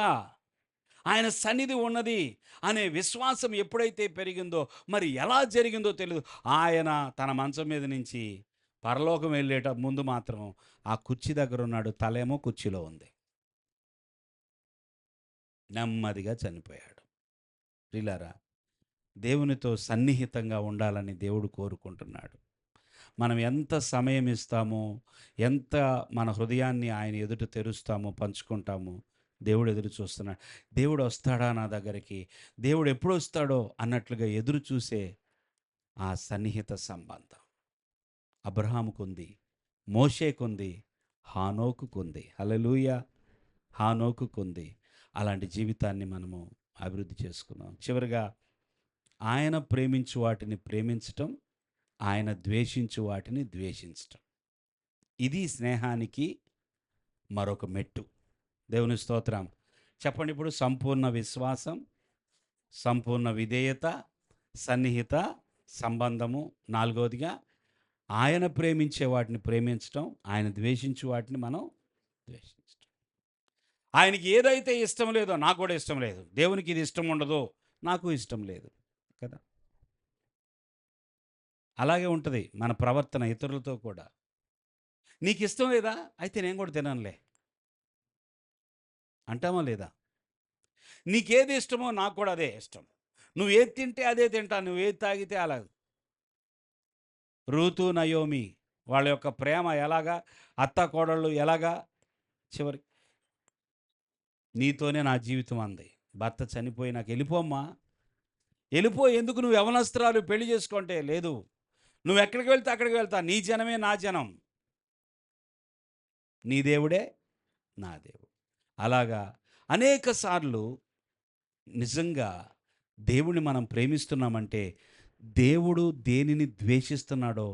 S1: ఆయన సన్నిధి ఉన్నది అనే విశ్వాసం ఎప్పుడైతే పెరిగిందో, మరి ఎలా జరిగిందో తెలియదు. ఆయన తన మంచం మీద నుంచి పరలోకం వెళ్ళేట ముందు మాత్రం ఆ కుర్చీ దగ్గర ఉన్నాడు, తలేమో కుర్చీలో ఉంది. నెమ్మదిగా చనిపోయాడు. ప్రియులారా, దేవునితో సన్నిహితంగా ఉండాలని దేవుడు కోరుకుంటున్నాడు. మనం ఎంత సమయం ఇస్తామో, ఎంత మన హృదయాన్ని ఆయన ఎదుట తెరుస్తామో, పంచుకుంటామో, దేవుడు ఎదురు చూస్తున్నాడు. దేవుడు వస్తాడా నా దగ్గరికి, దేవుడు ఎప్పుడు వస్తాడో అన్నట్లుగా ఎదురు చూసే ఆ సన్నిహిత సంబంధం అబ్రహాముకుంది, మోషేకుంది, హానోకుకుంది. హల్లెలూయా! హానోకుకుంది. అలాంటి జీవితాన్ని మనము అభివృద్ధి చేసుకున్నాం. చివరిగా, ఆయన ప్రేమించు వాటిని ప్రేమించటం, ఆయన ద్వేషించు వాటిని ద్వేషించటం. ఇది స్నేహానికి మరొక మెట్టు. దేవుని స్తోత్రం. చెప్పండి ఇప్పుడు. సంపూర్ణ విశ్వాసం, సంపూర్ణ విధేయత, సన్నిహిత సంబంధము. నాలుగవదిగా, ఆయన ప్రేమించే వాటిని ప్రేమించటం, ఆయన ద్వేషించు వాటిని మనం ద్వేషించటం. ఆయనకి ఏదైతే ఇష్టం లేదో నాకు కూడా ఇష్టం లేదు. దేవునికి ఇది ఇష్టం ఉండదో నాకు ఇష్టం లేదు కదా. అలాగే ఉంటుంది మన ప్రవర్తన ఇతరులతో కూడా. నీకు ఇష్టం లేదా? అయితే నేను కూడా తిననులే అంటామా లేదా? నీకేది ఇష్టమో నాకు కూడా అదే ఇష్టం. నువ్వు ఏది తింటే అదే తింటా, నువ్వు ఏది తాగితే అలా. రూతు, నయోమి వాళ్ళ యొక్క ప్రేమ ఎలాగా, అత్త కోడళ్ళు ఎలాగా, చివరికి నీతోనే నా జీవితం అంది. భర్త చనిపోయి నాకు వెళ్ళిపోమ్మా, వెళ్ళిపో, ఎందుకు నువ్వు యవనస్త్రాలు పెళ్లి చేసుకుంటే, లేదు, నువ్వు ఎక్కడికి వెళ్తే అక్కడికి వెళ్తా, నీ జనమే నా జనం, నీ దేవుడే నా దేవుడు. అలాగా అనేక సార్లు నిజంగా దేవుణ్ణి మనం ప్రేమిస్తున్నామంటే, దేవుడు దేనిని ద్వేషిస్తున్నాడో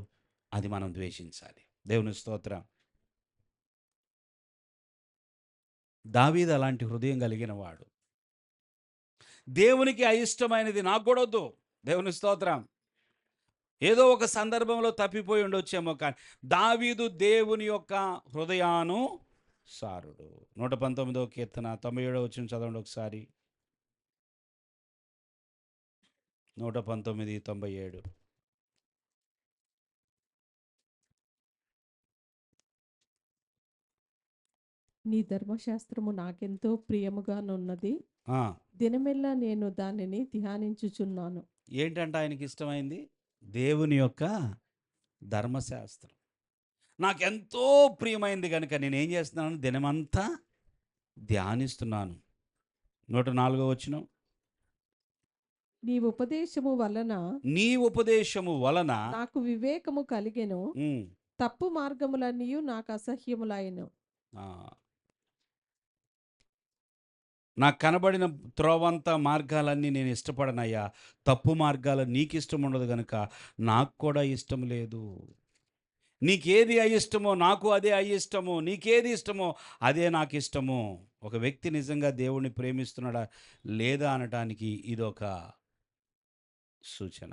S1: అది మనం ద్వేషించాలి. దేవుని స్తోత్రం. దావీదు అలాంటి హృదయం కలిగిన వాడు. దేవునికి అయిష్టమైనది నాకు కూడా వద్దు. దేవుని స్తోత్రం. ఏదో ఒక సందర్భంలో తప్పిపోయి ఉండొచ్చేమో, కానీ దావీదు దేవుని యొక్క హృదయాను సారుడు. 119వ కీర్తన 97వ వచనం చదవండి ఒకసారి. 119:97.
S2: నీ ధర్మశాస్త్రము నాకెంతో ప్రియముగానున్నది.
S1: ఆ,
S2: దినమెల్లా నేను దానిని ధ్యానించుచున్నాను.
S1: ఏంటంటే ఆయనకి ఇష్టమైంది దేవుని యొక్క ధర్మశాస్త్రం. నాకెంతో ప్రియమైంది కనుక నేనేం చేస్తున్నాను? దినమంతా ధ్యానిస్తున్నాను. 104వ వచనం.
S2: నీ ఉపదేశము వలన
S1: నీ ఉపదేశము వలన
S2: నాకు వివేకము కలిగెను.
S1: ఉమ్,
S2: తప్పు మార్గములన్నీయు నాకు అసహ్యములైన.
S1: ఆ, నాకు కనబడిన త్రోవంతా మార్గాలన్నీ నేను ఇష్టపడనయ్యా. తప్పు మార్గాలు నీకిష్టం ఉండదు గనుక నాకు కూడా ఇష్టం లేదు. నీకేది అయిష్టమో నాకు అదే అయిష్టము. నీకేది ఇష్టమో అదే నాకిష్టము. ఒక వ్యక్తి నిజంగా దేవుడిని ప్రేమిస్తున్నాడా లేదా అనటానికి ఇదొక సూచన.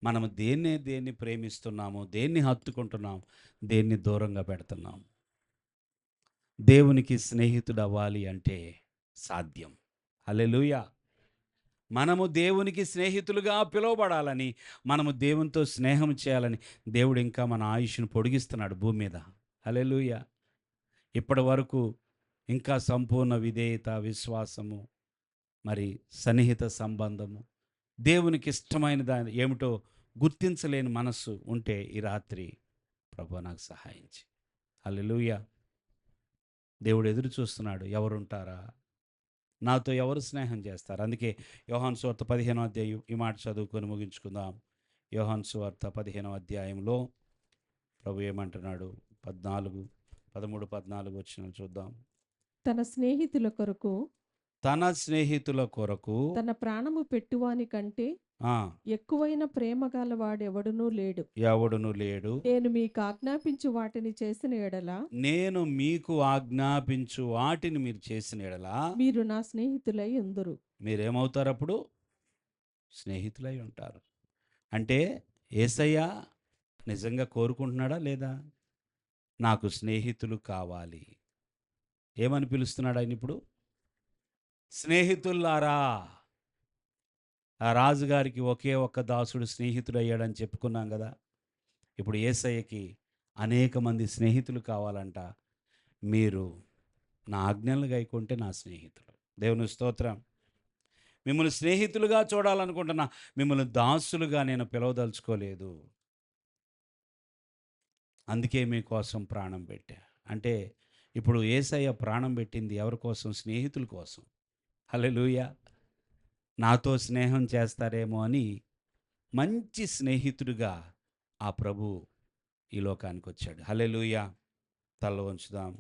S1: మనము దేన్ని ప్రేమిస్తున్నాము, దేన్ని హత్తుకుంటున్నాం, దేన్ని దూరంగా పెడుతున్నాం. దేవునికి స్నేహితుడవ్వాలి అంటే సాధ్యం. హల్లెలూయా! మనము దేవునికి స్నేహితులుగా పిలువబడాలని, మనము దేవునితో స్నేహం చేయాలని దేవుడు ఇంకా మన ఆయుష్‌ను పొడిగిస్తున్నాడు భూమి మీద. హల్లెలూయా! ఇప్పటి వరకు ఇంకా సంపూర్ణ విధేయత, విశ్వాసము, మరి సన్నిహిత సంబంధము, దేవునికి ఇష్టమైన దాని ఏమిటో గుర్తించలేని మనస్సు ఉంటే ఈ రాత్రి ప్రభువా నాకు సహాయం చెయ్యి. హల్లెలూయా! దేవుడు ఎదురు చూస్తున్నాడు. ఎవరుంటారా? నాతో ఎవరు స్నేహం చేస్తారు? అందుకే యోహాను సువార్త 15వ అధ్యాయం ఈ మాట చదువుకొని ముగించుకుందాం. యోహాను సువార్త 15వ అధ్యాయంలో ప్రభు ఏమంటున్నాడు? 13, 14 వచనాలు చూద్దాం.
S2: తన స్నేహితుల కొరకు
S1: తన స్నేహితుల కొరకు
S2: తన ప్రాణము పెట్టువాని కంటే
S1: ఆ,
S2: ఎక్కువైన ప్రేమ గలవాడెవడునూ లేడు.
S1: ఎవడును లేడు.
S2: నేను మీకు ఆజ్ఞాపించు వాటిని చేసిన ఎడల
S1: నేను మీకు ఆజ్ఞాపించు వాటిని మీరు చేసిన యెడల
S2: మీరు నా స్నేహితులై ఉందురు.
S1: మీరేమవుతారు అప్పుడు? స్నేహితులై ఉంటారు. అంటే యేసయ్య నిజంగా కోరుకుంటున్నాడా లేదా? నాకు స్నేహితులు కావాలి. ఏమని పిలుస్తున్నాడు ఆయన ఇప్పుడు? స్నేహితుల్లారా. ఆ రాజుగారికి ఒకే ఒక్క దాసుడు స్నేహితుడయ్యాడని చెప్పుకున్నాం కదా. ఇప్పుడు యేసయ్యకి అనేక మంది స్నేహితులు కావాలంట. మీరు నా ఆజ్ఞలు గైకుంటే నా స్నేహితులు. దేవుని స్తోత్రం. మిమ్మల్ని స్నేహితులుగా చూడాలనుకుంటున్నా. మిమ్మల్ని దాసులుగా నేను పిలవదలుచుకోలేదు. అందుకే మీకోసం ప్రాణం పెట్టా. అంటే ఇప్పుడు యేసయ్య ప్రాణం పెట్టింది ఎవరి కోసం? స్నేహితుల కోసం. హల్లెలూయా! నాతో స్నేహం చేస్తారేమో అని మంచి స్నేహితుడిగా ఆ ప్రభు ఈ లోకానికి వచ్చాడు. హల్లెలూయా! తల వంచుదాం.